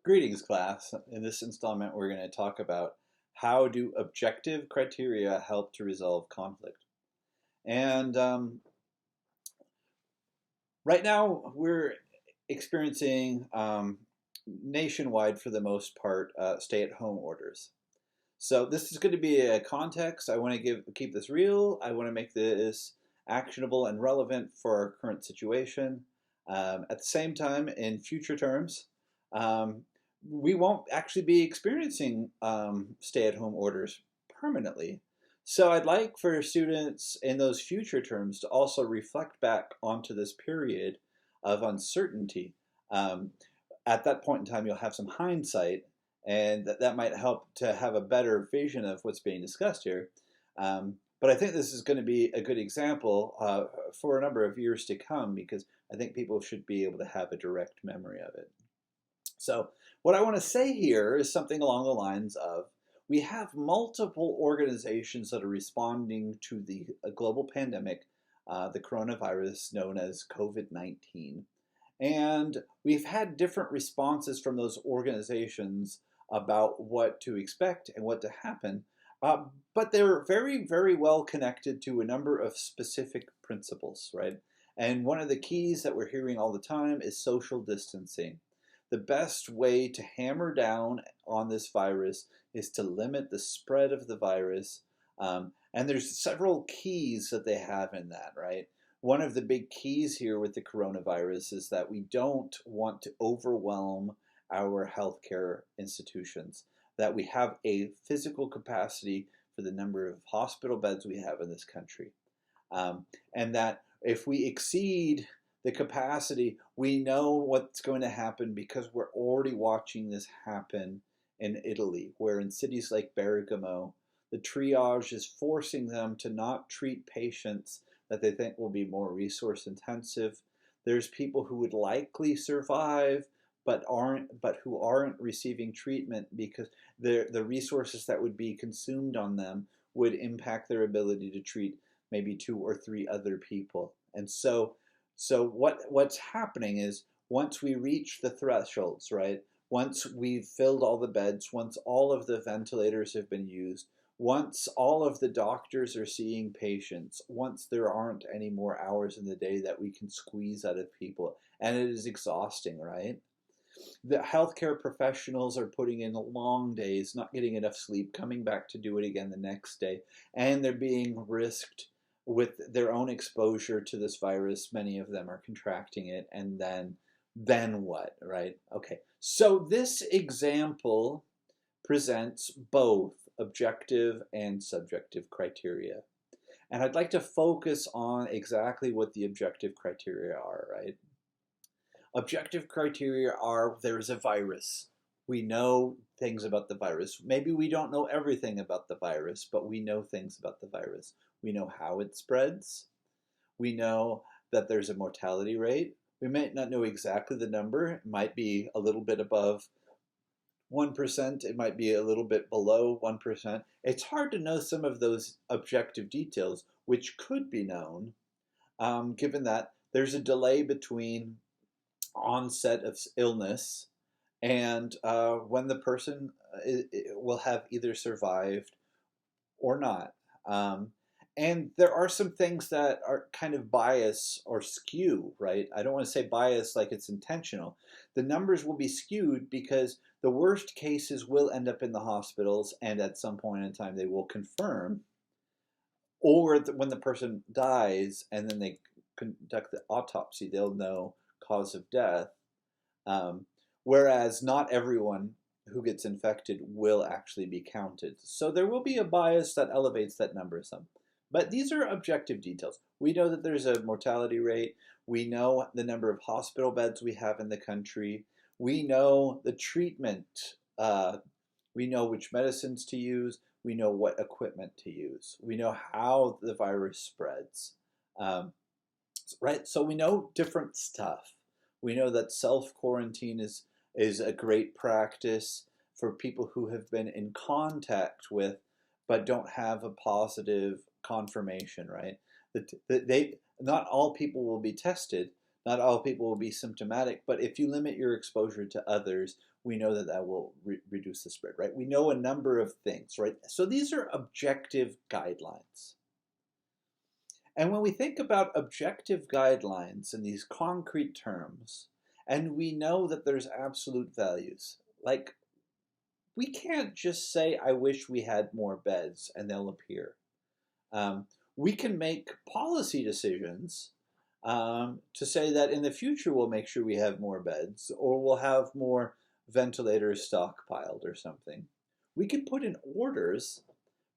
Greetings, class. In this installment, we're going to talk about how do objective criteria help to resolve conflict. And right now, we're experiencing nationwide, for the most part, stay-at-home orders. So this is going to be a context. I want to keep this real. I want to make this actionable and relevant for our current situation. At the same time, in future terms, um, we won't actually be experiencing stay-at-home orders permanently. So I'd like for students in those future terms to also reflect back onto this period of uncertainty. Um, at that point in time, you'll have some hindsight, and that might help to have a better vision of what's being discussed here. But I think this is going to be a good example for a number of years to come, because I think people should be able to have a direct memory of it. So what I want to say here is something along the lines of, we have multiple organizations that are responding to the global pandemic, the coronavirus known as COVID-19. And we've had different responses from those organizations about what to expect and what to happen. But they're very, very well connected to a number of specific principles, right? And one of the keys that we're hearing all the time is social distancing. The best way to hammer down on this virus is to limit the spread of the virus. And there's several keys that they have in that, right? One of the big keys here with the coronavirus is that we don't want to overwhelm our healthcare institutions, that we have a physical capacity for the number of hospital beds we have in this country. And that if we exceed the capacity, we know what's going to happen, because we're already watching this happen in Italy, where in cities like Bergamo, the triage is forcing them to not treat patients that they think will be more resource intensive. There's people who would likely survive but who aren't receiving treatment because the resources that would be consumed on them would impact their ability to treat maybe 2 or 3 other people. And so what's happening is, once we reach the thresholds, right? Once we've filled all the beds, once all of the ventilators have been used, once all of the doctors are seeing patients, once there aren't any more hours in the day that we can squeeze out of people, and it is exhausting, right? The healthcare professionals are putting in long days, not getting enough sleep, coming back to do it again the next day, and they're being risked with their own exposure to this virus. Many of them are contracting it, and then what, right? Okay, so this example presents both objective and subjective criteria. And I'd like to focus on exactly what the objective criteria are, right? Objective criteria are, there is a virus. We know things about the virus. Maybe we don't know everything about the virus, but we know things about the virus. We know how it spreads. We know that there's a mortality rate. We might not know exactly the number. It might be a little bit above 1%. It might be a little bit below 1%. It's hard to know some of those objective details, which could be known, given that there's a delay between onset of illness and when the person will have either survived or not. And there are some things that are kind of bias or skew, right? I don't want to say bias like it's intentional. The numbers will be skewed because the worst cases will end up in the hospitals, and at some point in time they will confirm, or when the person dies and then they conduct the autopsy, they'll know cause of death. Whereas not everyone who gets infected will actually be counted. So there will be a bias that elevates that number some. But these are objective details. We know that there's a mortality rate. We know the number of hospital beds we have in the country. We know the treatment. We know which medicines to use. We know what equipment to use. We know how the virus spreads. Right? So we know different stuff. We know that self-quarantine is a great practice for people who have been in contact with but don't have a positive confirmation, right? Not all people will be tested, Not all people will be symptomatic, but if you limit your exposure to others, we know that that will reduce the spread, right? We know a number of things, right? So these are objective guidelines. And when we think about objective guidelines in these concrete terms, and we know that there's absolute values, like we can't just say, I wish we had more beds and they'll appear. We can make policy decisions to say that in the future we'll make sure we have more beds or we'll have more ventilators stockpiled or something. We can put in orders,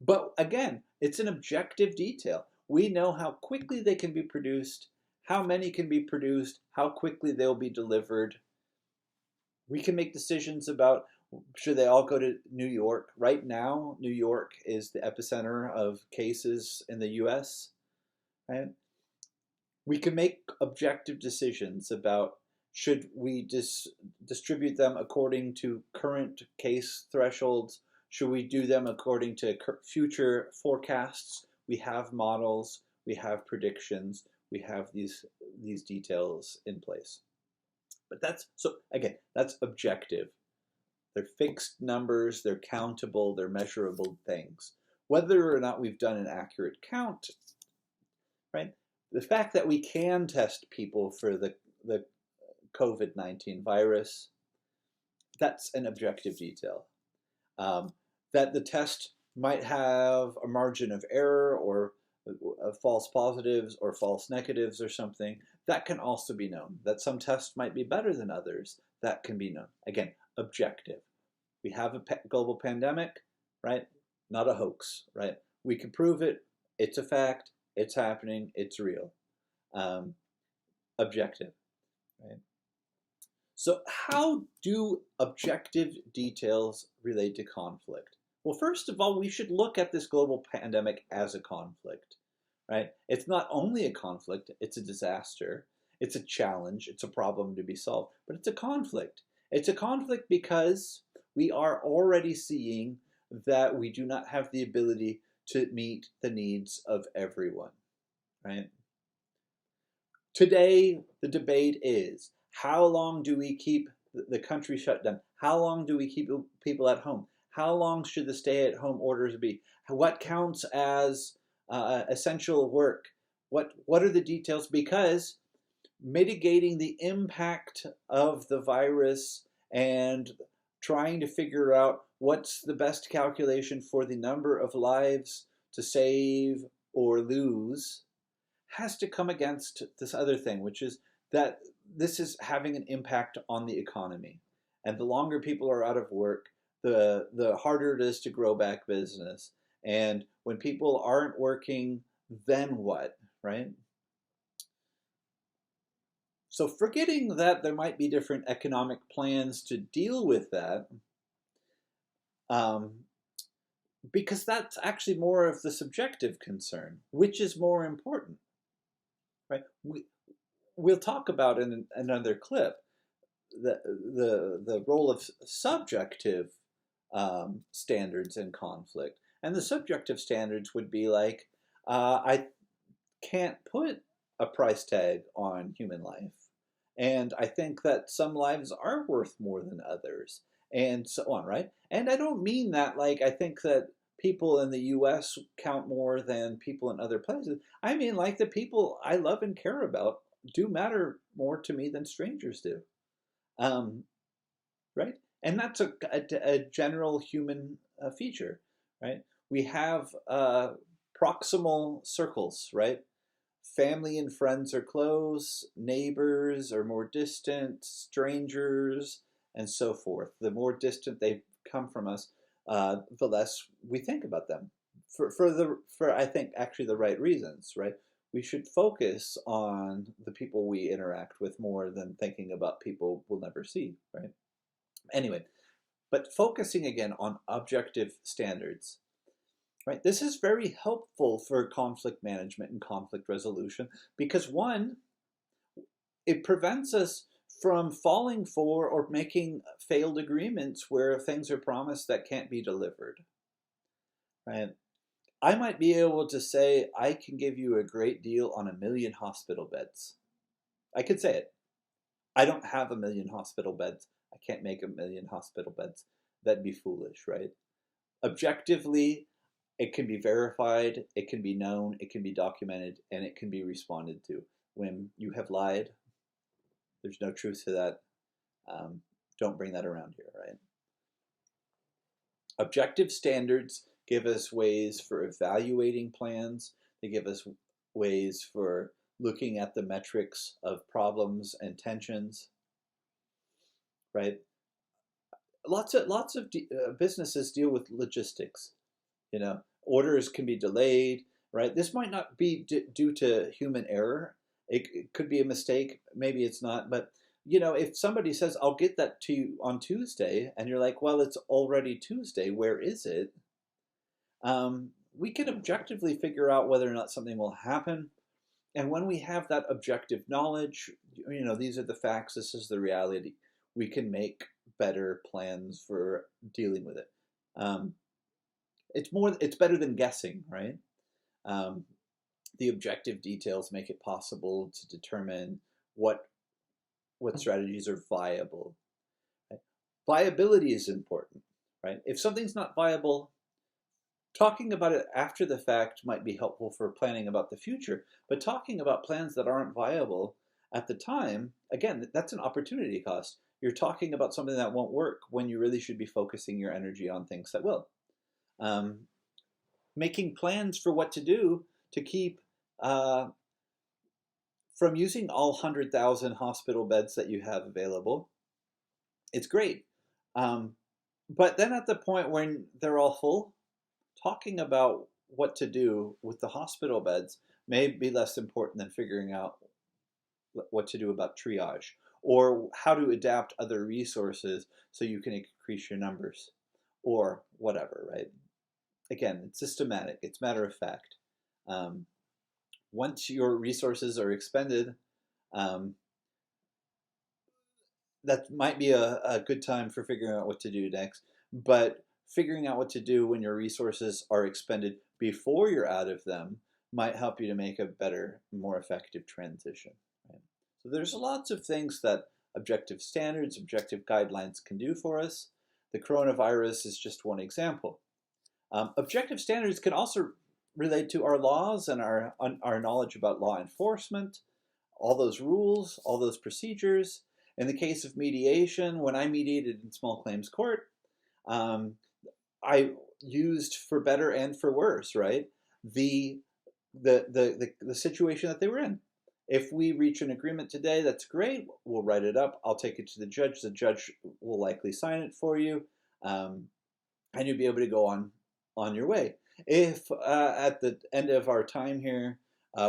but again, it's an objective detail. We know how quickly they can be produced, how many can be produced, how quickly they'll be delivered. We can make decisions about should they all go to New York. Right now, New York is the epicenter of cases in the US. Right? We can make objective decisions about should we distribute them according to current case thresholds? Should we do them according to future forecasts? We have models, we have predictions, we have these details in place. But that's objective. They're fixed numbers, they're countable, they're measurable things. Whether or not we've done an accurate count, right? The fact that we can test people for the COVID-19 virus, that's an objective detail. That the test might have a margin of error or false positives or false negatives or something, that can also be known. That some tests might be better than others, that can be known. Again, objective. We have a global pandemic, right? Not a hoax, right? We can prove it. It's a fact. It's happening. It's real. Objective, right? So how do objective details relate to conflict? Well, first of all, we should look at this global pandemic as a conflict, right? It's not only a conflict, it's a disaster, it's a challenge, it's a problem to be solved, but it's a conflict. It's a conflict because we are already seeing that we do not have the ability to meet the needs of everyone, right? Today, the debate is, how long do we keep the country shut down? How long do we keep people at home? How long should the stay-at-home orders be? What counts as essential work? What are the details? Because mitigating the impact of the virus and trying to figure out what's the best calculation for the number of lives to save or lose has to come against this other thing, which is that this is having an impact on the economy. And the longer people are out of work, the harder it is to grow back business. And when people aren't working, then what, right? So forgetting that there might be different economic plans to deal with that, because that's actually more of the subjective concern, which is more important, right? We'll talk about in another clip the role of subjective standards in conflict. And the subjective standards would be like, I can't put a price tag on human life. And I think that some lives are worth more than others, and so on, right? And I don't mean that like I think that people in the US count more than people in other places. I mean like the people I love and care about do matter more to me than strangers do. Right? And that's a general human feature, right? We have proximal circles, right? Family and friends are close, neighbors are more distant, strangers, and so forth. The more distant they come from us, the less we think about them. For I think actually the right reasons, right? We should focus on the people we interact with more than thinking about people we'll never see, right? Anyway, but focusing again on objective standards, right? This is very helpful for conflict management and conflict resolution because one, it prevents us from falling for or making failed agreements where things are promised that can't be delivered, right? I might be able to say, I can give you a great deal on 1 million hospital beds. I could say it. I don't have a million hospital beds. I can't make a million hospital beds. That'd be foolish, right? Objectively, it can be verified, it can be known, it can be documented, and it can be responded to. When you have lied, there's no truth to that. Don't bring that around here, right? Objective standards give us ways for evaluating plans. They give us ways for looking at the metrics of problems and tensions, right? Lots of businesses deal with logistics. You know, orders can be delayed, right? This might not be due to human error. It could be a mistake. Maybe it's not. But, you know, if somebody says, I'll get that to you on Tuesday, and you're like, well, it's already Tuesday. Where is it? We can objectively figure out whether or not something will happen. And when we have that objective knowledge, you know, these are the facts, this is the reality, we can make better plans for dealing with it. It's better than guessing, right? The objective details make it possible to determine what strategies are viable. Right? Viability is important, right? If something's not viable, talking about it after the fact might be helpful for planning about the future, but talking about plans that aren't viable at the time, again, that's an opportunity cost. You're talking about something that won't work when you really should be focusing your energy on things that will. Making plans for what to do to keep from using all 100,000 hospital beds that you have available, it's great. But then at the point when they're all full, talking about what to do with the hospital beds may be less important than figuring out what to do about triage or how to adapt other resources so you can increase your numbers or whatever, right? Again, it's systematic, it's matter of fact. Once your resources are expended, that might be a good time for figuring out what to do next. But figuring out what to do when your resources are expended before you're out of them might help you to make a better, more effective transition. Right? So there's lots of things that objective standards, objective guidelines can do for us. The coronavirus is just one example. Objective standards can also relate to our laws and our knowledge about law enforcement, all those rules, all those procedures. In the case of mediation, when I mediated in small claims court, I used, for better and for worse, right, the situation that they were in. If we reach an agreement today, that's great. We'll write it up. I'll take it to the judge. The judge will likely sign it for you, and you'll be able to go on your way. If at the end of our time here,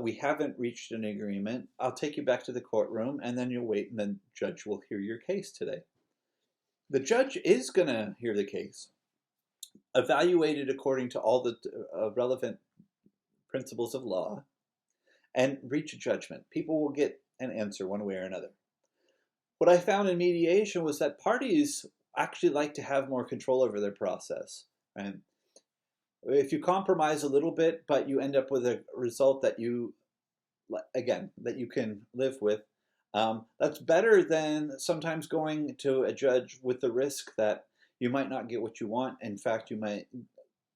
we haven't reached an agreement, I'll take you back to the courtroom, and then you'll wait, and the judge will hear your case today. The judge is going to hear the case, evaluate it according to all the relevant principles of law, and reach a judgment. People will get an answer one way or another. What I found in mediation was that parties actually like to have more control over their process. Right? If you compromise a little bit, but you end up with a result that you can live with, that's better than sometimes going to a judge with the risk that you might not get what you want. In fact, you might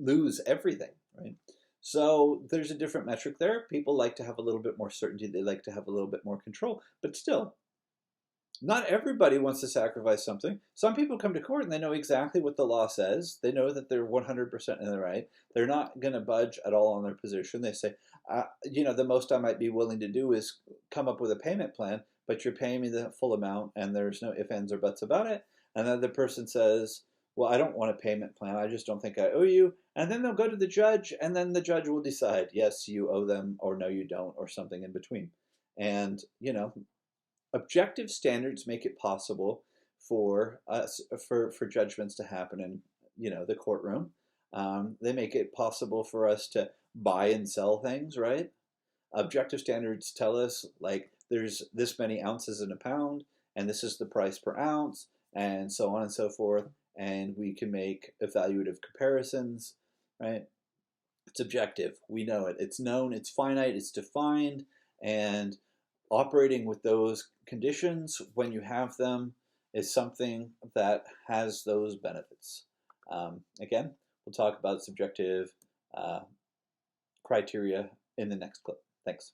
lose everything, right? So there's a different metric there. People like to have a little bit more certainty. They like to have a little bit more control. But still, not everybody wants to sacrifice something. Some people come to court and they know exactly what the law says. They know that they're 100% in the right. They're not going to budge at all on their position. They say, the most I might be willing to do is come up with a payment plan, but you're paying me the full amount and there's no ifs, ands, or buts about it. And then the person says, well, I don't want a payment plan. I just don't think I owe you. And then they'll go to the judge, and then the judge will decide, yes, you owe them, or no, you don't, or something in between. And, objective standards make it possible for us for judgments to happen in the courtroom. They make it possible for us to buy and sell things, right? Objective standards tell us, like, there's this many ounces in a pound, and this is the price per ounce, and so on and so forth. And we can make evaluative comparisons, right? It's objective. We know it. It's known. It's finite. It's defined. And operating with those conditions when you have them is something that has those benefits. Again, we'll talk about subjective criteria in the next clip. Thanks.